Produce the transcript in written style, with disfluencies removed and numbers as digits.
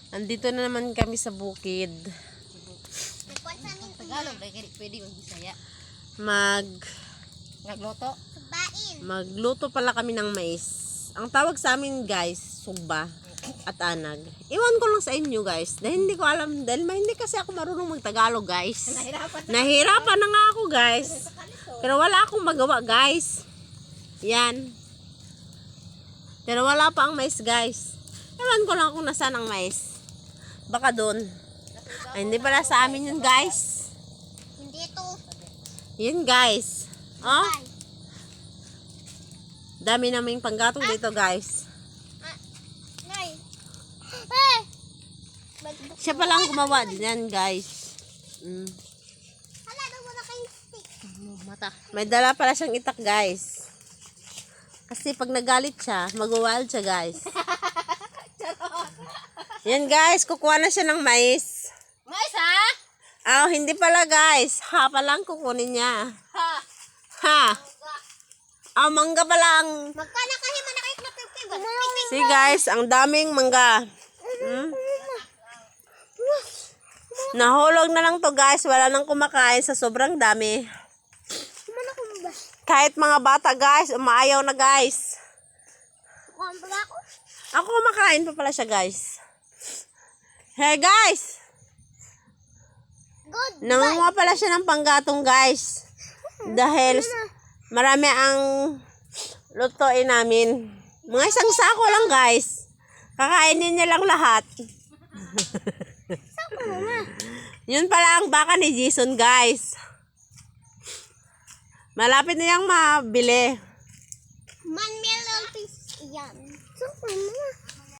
Andito na naman kami sa bukid. Tagalog, pwede yung Bisaya. Nagluto? Magluto pala kami ng mais. Ang tawag sa amin guys, sugba at anag. Iwan ko lang sa inyo guys. Dahil hindi ko alam. Dahil hindi kasi ako marunong mag-Tagalog guys. Nahirapan na nga ako guys. Pero wala akong magawa guys. Yan. Pero wala pa ang mais guys. Ewan ko lang kung nasaan ang mais. Baka doon. Ay, hindi pala sa amin yun guys. Hindi ito. Yun guys. Oh. Dami naming panggatong dito guys. Nay. Siya palang gumawa din yan guys. Hala, daw wala kayong stick. Mata. May dala pala siyang itak guys. Kasi pag nagalit siya, mag-wild siya guys. Yan guys, kukuha na siya ng mais. Mais ha? Hindi pala guys. Ha pa lang kukunin niya. Ha. Mangga pa lang. Magkana kasi man nakikita. See guys, ang daming mangga. Nahulog na lang to guys. Wala nang kumakain sa sobrang dami. Kahit mga bata guys, umaayaw na guys. Ako kumakain pa pala siya guys. Hey guys! Nangunguha pala siya ng panggatong guys. Dahil marami ang lutuin namin. Mga isang sako lang guys. Kakainin niya lang lahat. Yun pala ang baka ni Jason guys. Malapit na yung mabili. 1 million piece yan. Sako muna.